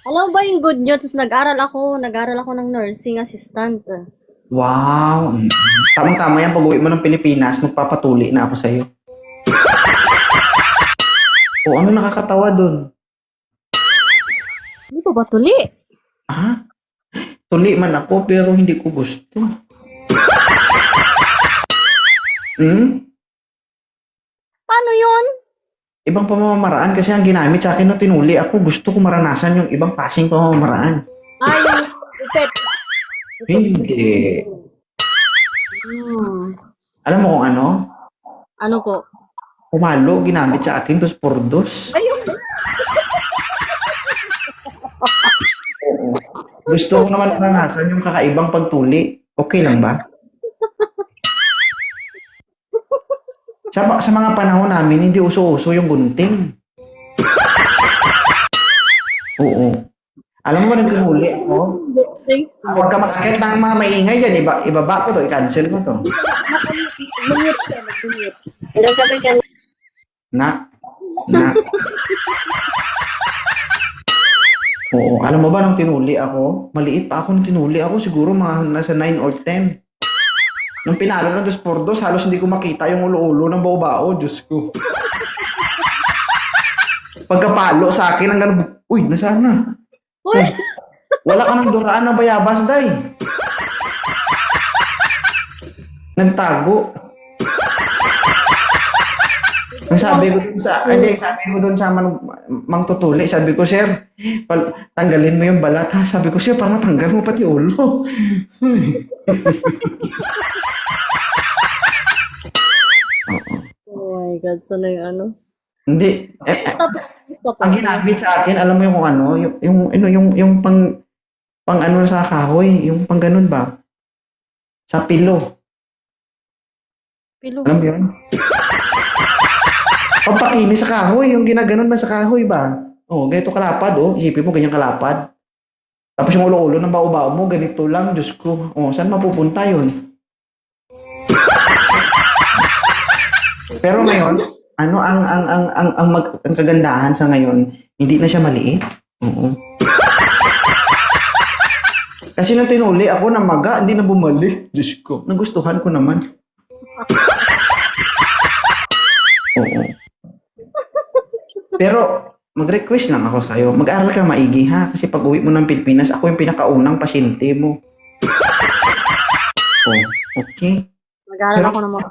Alam mo ba yung good news? Nag-aral ako ng nursing assistant. Wow! Tamang-tama yan, pag-uwi mo ng Pilipinas, magpapatuli na ako sa'yo. O ano nakakatawa dun? Hindi pa ba tuli? Ah? Tuli man ako pero hindi ko gusto. Hmm? Paano yun? Ibang pamamaraan kasi ang ginamit sa akin nung tinuli ako. Gusto ko maranasan yung ibang klaseng pamamaraan. Yung ipet. Hindi. Hmm. Alam mo kung ano? Ano po? Pumalo, ginamit sa akin, dos por dos. Ayun. Gusto ko naman maranasan yung kakaibang pagtuli. Okay lang ba? Sa mga panahon namin, hindi uso-uso yung gunting. Oo. Alam mo ba nang tinuli ako? Huwag ka makakit ng mga maingay dyan. Ibaba ko to, i-cancel ko to. Mute siya. Mute. Na. Oo. Alam mo ba nung tinuli ako? Maliit pa ako nung tinuli ako. Siguro mga nasa 9 or 10. Nung pinalo ng 2x2, halos hindi ko makita yung ulo-ulo ng bao-bao. Diyos ko. Pagkapalo sa akin, ang ganun, uy, nasaan na? Uy! Wala ka ng duraan na bayabas, day. Nagtago. Ang sabi ko dun sa mangtutuli, sabi ko, sir, tanggalin mo yung balat, ha? Sabi ko, sir, parang matanggal mo pati ulo. Oh my God, sana yung ano? Hindi. Stop. Ang ginamit sa akin, alam mo yung kung ano, yung pang ano sa kahoy, yung pang ganun ba? Sa pilo. Pilo. Alam mo yun? Pampakinis sa kahoy, yung ginaganon ba sa kahoy ba? Oh, ganito kalapad, oh. Isipin mo, ganyan kalapad. Tapos yung ulo-ulo ng bao-bao mo, ganito lang, Diyos ko. Oh, saan mapupunta yun? Pero ngayon, ano ang kagandahan sa ngayon, hindi na siya maliit. Oo. Kasi nung tinuli ako ng maga, hindi na bumalik. Diyos ko, nagustuhan ko naman. Oo. Pero, mag-request lang ako sa'yo. Mag-aral ka maigi ha. Kasi pag uwi mo ng Pilipinas, ako yung pinakaunang pasyente mo. Oh, okay. Mag-aaral ako ng mga.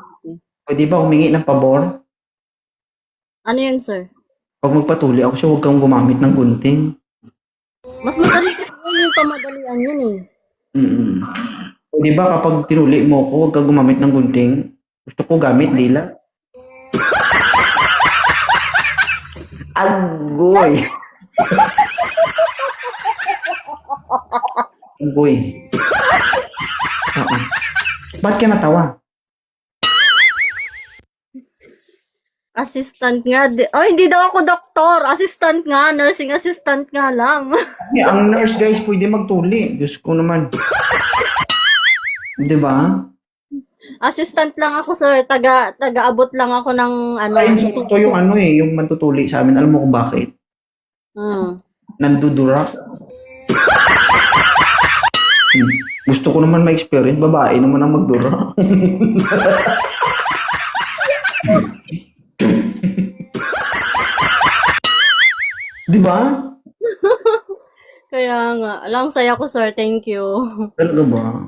Pwede ba humingi ng pabor? Ano yun, sir? Pag magpatuli ako siya, huwag kang gumamit ng gunting. Mas madali kasi yung pamadalian yun eh. Mm. Pwede ba kapag tinuli mo ako, huwag kang gumamit ng gunting? Gusto ko gamit dila. Agoy! Agoy. Oo. Ba't ka natawa? Assistant nga. Hindi daw ako doktor. Assistant nga. Nursing assistant nga lang. Ang nurse guys, pwede magtuli. Diyos ko naman. Di ba? Assistant lang ako, sir. Taga-abot lang ako ng ano. Sa instituto yung ano eh, yung mantutuli sa amin. Alam mo kung bakit? Nandudura. Gusto ko naman ma-experience. Babae naman ang magdura. Di ba? Kaya nga. Alang saya ko, sir. Thank you. Talaga ba?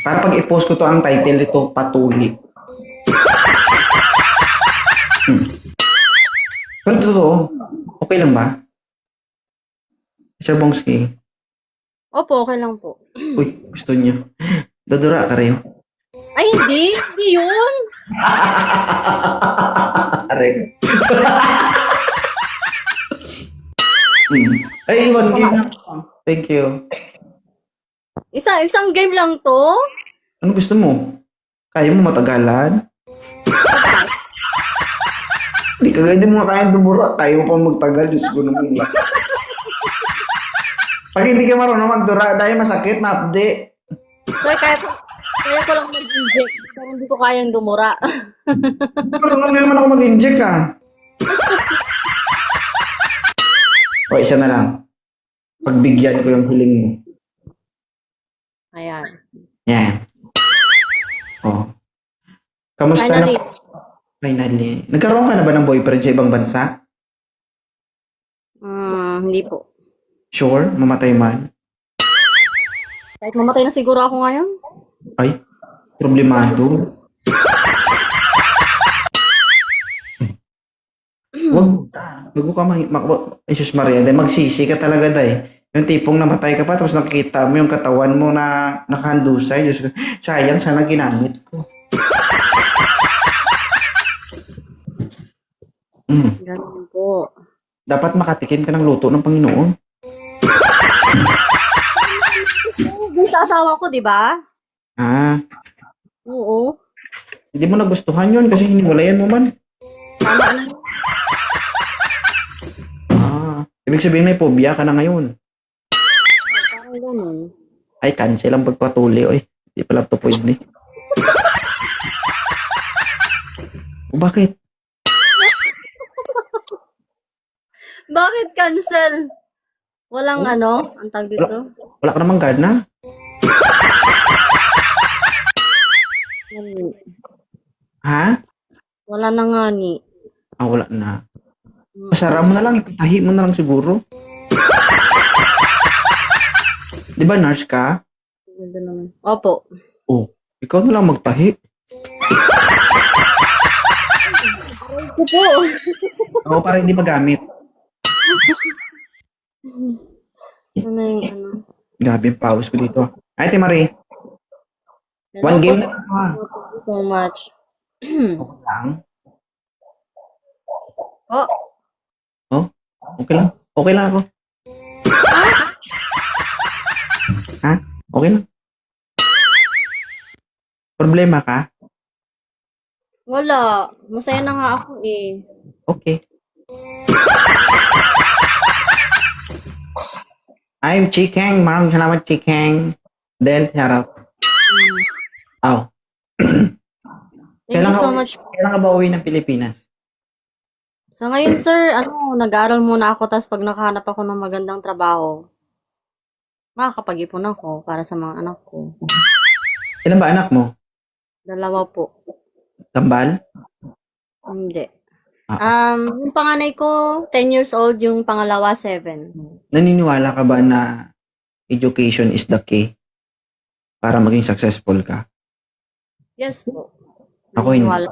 Para pag i-post ko to ang title nito, Patuli. Pero totoo, okay lang ba? Sir Bongski, Opo, okay lang po. uy, gusto niya. Dudura ka rin. Ay, hindi. Hindi yun. Aray. Ay, one game lang. Thank you. Isang game lang to. Ano gusto mo? Kaya mo matagalan? Hindi mo kaya dumura. Kaya mo pa magtagal. Diyos ko naman. Pag hindi ka marunong magdura, dahil masakit, ma-update. Sir, kaya ko lang mag-inject. Pero hindi ko kayang dumura. Marunong din naman ako mag-inject ah. O, isa na lang. Pagbigyan ko yung hiling mo. Ayan. Yan. O. Kamusta Finally. na? Finally. Nagkaroon ka na ba ng boyfriend sa ibang bansa? Hindi po. Sure? Mamatay man? Kahit mamatay na siguro ako ngayon. Ay, problemado. Wag mo ka Jesus Maria, dahil magsisi ka talaga dahil. Yung tipong namatay ka pa, tapos nakikita mo yung katawan mo na nakahandusay. Diyos ko, sayang, sana ginamit ko. Ganun po. Dapat makatikim ka ng luto ng Panginoon. Dun sa asawa ko, di ba? Ah, Oo. hindi mo nagustuhan yun kasi hiniwalayan mo man. Tama na. Ibig sabihin may phobia ka na ngayon. Parang ganun. Ay, cancel ang pagpatuli. Oy, hindi pala ito pwede. O bakit? Bakit cancel? Walang ang tag dito? Wala ka namang gana? Ha? Wala na nga ni. Wala na. Pasara mo na lang, ipatahi mo na lang siguro. Di ba nurse ka? Opo. Oh, ikaw na lang magtahi. Ito po. Oo, para hindi magamit. Ano yung Gabi ang pawis ko dito. Ay, Ate Marie. One game na lang ha. Thank you so much. Okay lang. Oh, Okay lang. Okay lang ako. Ha? Okay lang. Problema ka? wala. Masaya na nga ako eh. Okay. I'm Chikeng. Maraming salamat, Chikeng. Del, shout out. Oh. Thank you so much. Kailan ka ba uwi ng Pilipinas? Sa ngayon, sir, nag-aaral muna ako, tapos pag nakahanap ako ng magandang trabaho, makakapag-ipon ako para sa mga anak ko. Ilan ba anak mo? 2 po. Kambal? Hindi. Yung panganay ko, 10 years old, yung pangalawa, 7. Naniniwala ka ba na education is the key para maging successful ka? Yes po. Ako hindi. Wala.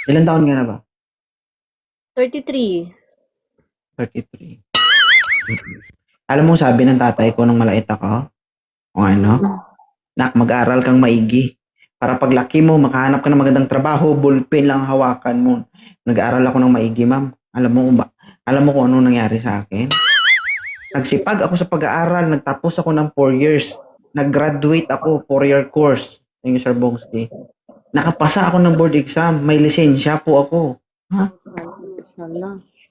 Ilan taon ka na ba? 33. 33. Alam mo, sabi ng tatay ko nung malait ako, kung ano, nak, mag-aral kang maigi. Para paglaki mo, makahanap ka ng magandang trabaho, ballpen lang hawakan mo. Nag-aaral ako ng maigi, ma'am. Alam mo kung ano nangyari sa akin? Nagsipag ako sa pag-aaral, nagtapos ako ng 4 years. Nag-graduate ako, 4-year course. Thank you, Sir Bongski. Nakapasa ako ng board exam, may lisensya po ako. Ha?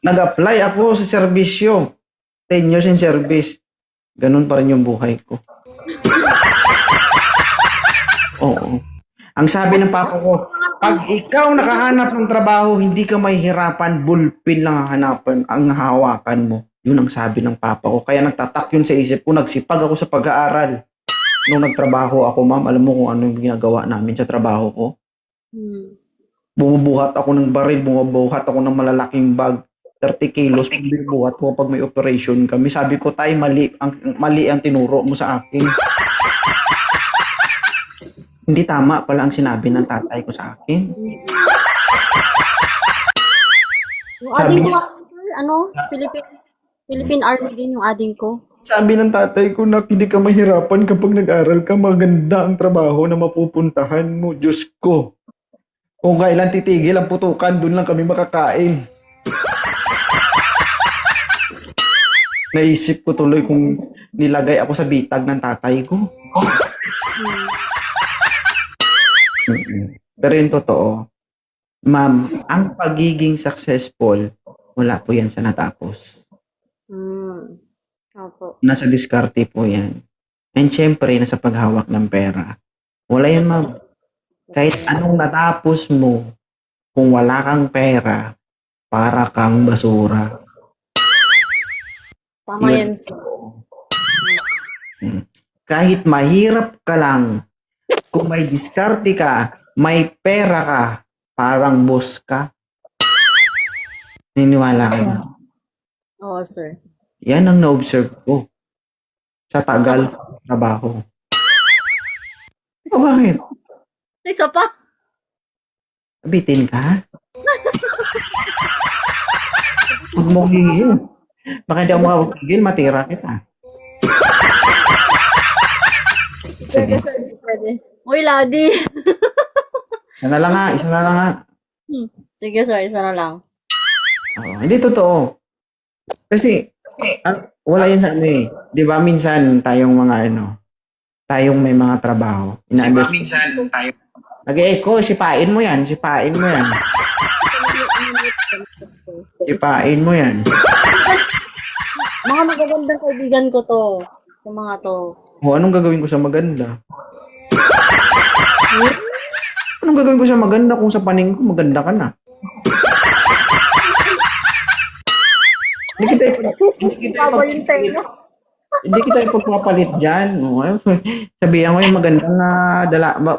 Nag-apply ako sa serbisyo. 10 years in service. Ganun pa rin yung buhay ko. Oo. Ang sabi ng papa ko, pag ikaw nakahanap ng trabaho, hindi ka mahihirapan, bullpen lang ang hawakan mo. Yun ang sabi ng papa ko. Kaya nagtatak yun sa isip ko, nagsipag ako sa pag-aaral. Nung nagtrabaho ako, ma'am, alam mo kung ano yung ginagawa namin sa trabaho ko? Bumubuhat ako ng baril, bumubuhat ako ng malalaking bag, 30 kilos, bumubuhat ko pag may operation kami. Sabi ko, tay, mali ang tinuro mo sa akin. Hindi tama pala ang sinabi ng tatay ko sa akin. Yung ading ko, Philippine Army din yung ading ko. Sabi ng tatay ko na hindi ka mahirapan kapag nag-aral ka, maganda ang trabaho na mapupuntahan mo. Diyos ko. Kung kailan titigil ang putukan, doon lang kami makakain. Naisip ko tuloy kung nilagay ako sa bitag ng tatay ko. Pero yung totoo, ma'am, ang pagiging successful, wala po yan sa natapos. Opo. Nasa diskarte po yan. And syempre, nasa paghawak ng pera. Wala yan, ma'am. Kahit anong natapos mo, kung wala kang pera, para kang basura. Tama Yun. yan, sir. Kahit mahirap ka lang, kung may diskarte ka, may pera ka, parang boss ka. Niniwala ka ba? Oo, sir. Yan ang na-observe ko sa tagal trabaho. O bakit? Isa pa. Bitin ka? Huwag mong hihil. Baka hindi ako makapagpigil, matira kita. Sige. Pwede. Uy, Ladi. Isa na lang nga, isa na lang nga. Sige, sir. Isa na lang. Oo, hindi totoo. Kasi, wala yan sa ano eh. Di ba minsan tayong mga tayong may mga trabaho. Minsan tayo. Nag-echo, sipain mo yan. Sipain mo yan. Sipain mo yan. Mga magagandang kaibigan ko to. Yung mga to. O, anong gagawin ko sa maganda? Anong gagawin ko sa maganda kung sa paningin ko maganda ka na? Hindi kita ipagpapalit dyan. O, sabihan ko yung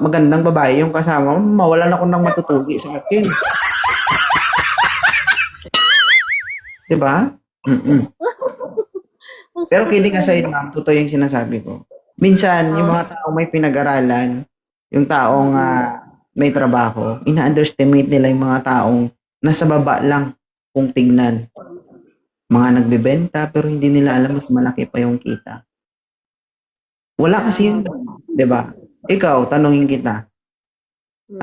magandang babae yung kasama mo, mawalan ako ng matutugi sa akin. Diba? Pero kidding aside, ma'am, totoo yung sinasabi ko. Minsan, yung mga taong may pinag-aralan, yung taong may trabaho, ina-underestimate nila yung mga taong nasa baba lang kung tignan. Mga nagbebenta, pero hindi nila alam mas malaki pa yung kita. Wala kasi yun. Diba? Ikaw, tanungin kita.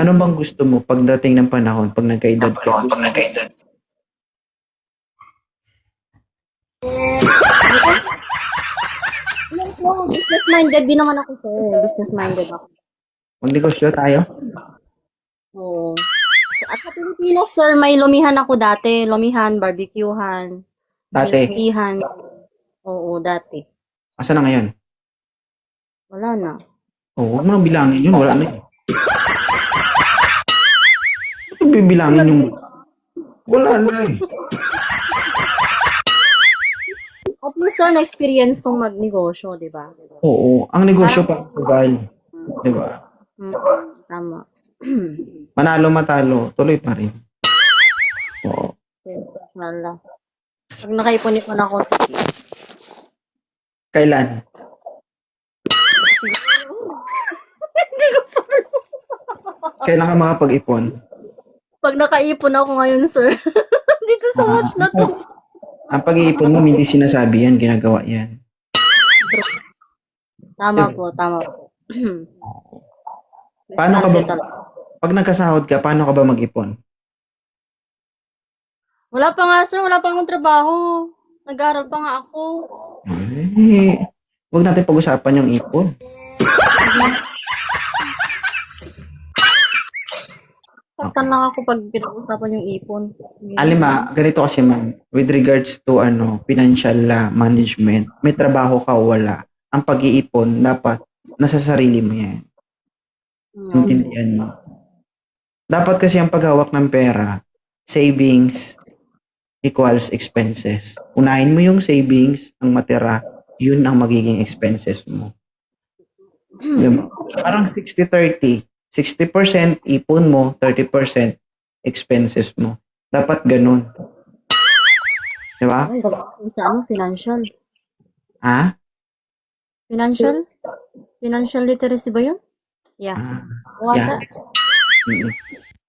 Ano bang gusto mo pagdating ng panahon, pag nagkaedad ka? Business-minded din naman ako, sir. Business-minded ako. Magnegosyo tayo? Oo. At sa Pilipinas, sir, may lumihan ako dati. Lumihan, barbecuehan, Dati. milkihan. Oo, dati. Asa na ngayon? Wala na. Oh, huwag mo nang bilangin yun. Wala na yun. Huwag bibilangin yung... Wala na eh. At least, sir, na-experience kong magnegosyo, di ba? Oo. Ang negosyo pa sa gal. Diba? Tama. Manalo matalo, tuloy pa rin. Oo. Wala. Pag nakaipon-ipon ako, Kailan? Kailan ka makapag-ipon? pag nakaipon ako ngayon, sir. Dito sa watch na to. Ang pag-iipon mo, hindi sinasabi yan, ginagawa yan. Tama po, tama po. Paano ka ba, pag nagkasahod ka, paano ka ba mag-ipon? Wala pa nga, sir. Wala pa akong trabaho. Nag-aaral pa nga ako. Eh, huwag natin pag-usapan yung ipon. Saktan lang ako pag pinag-usapan yung ipon. Alima, ganito kasi ma'am, with regards to financial management, may trabaho ka o wala, ang pag-iipon dapat nasa sarili mo yan. Intindihan mo. Dapat kasi ang paghawak ng pera, savings equals expenses. Unahin mo yung savings, ang matira, yun ang magiging expenses mo. Diba? Parang 60-30. 60% ipon mo, 30% expenses mo. Dapat ganun. Diba? Sa financial. Ha? Financial? Financial literacy ba yun? Yeah. Yeah.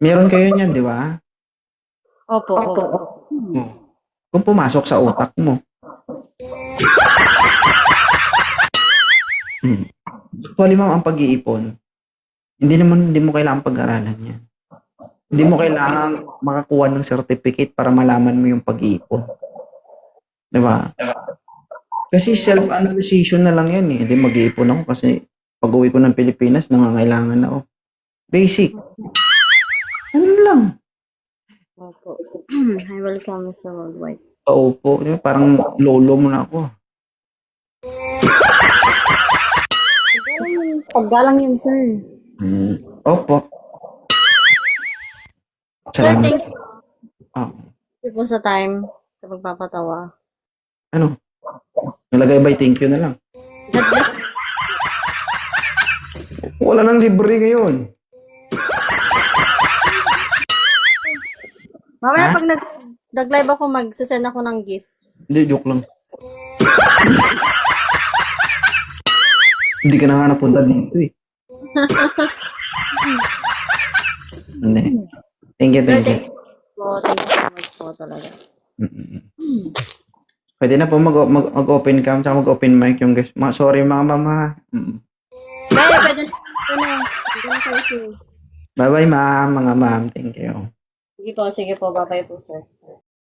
Meron kayo niyan, di ba? Opo. Kung pumasok sa utak mo. Actually, ma'am, ang pag-iipon, hindi mo kailangan pag-aralan yan. Hindi mo kailangan makakuha ng certificate para malaman mo yung pag-iipon. Di ba? Kasi self-analyzation na lang yan eh. Hindi mag-iipon ako kasi pag-uwi ko ng Pilipinas, nangangailangan ako. Basic. Ano lang. Opo. Hi, welcome, Mr. Worldwide. Opo. Parang lolo mo na ako. Paggalang yun, sir. Opo. Sir, Salamat. thank you. Oh. Thank you po sa time, sa pagpapatawa. Ano? Nalagay by thank you na lang. God bless. Wala nang libre ngayon. Mamaya Ha? pag nag-live ako, magsasend ako ng gift. Hindi, joke lang. Hindi ka na nga napunta dito eh. Hindi. Thank you, thank you. So, thank you so much po talaga. Pwede na po mag-open cam tsaka mag-open mic yung guest. Sorry mga mama. Pwede na. Pwede na kayo. Bye-bye ma'am, mga ma'am. Thank you. Sige po, bye-bye po, sir.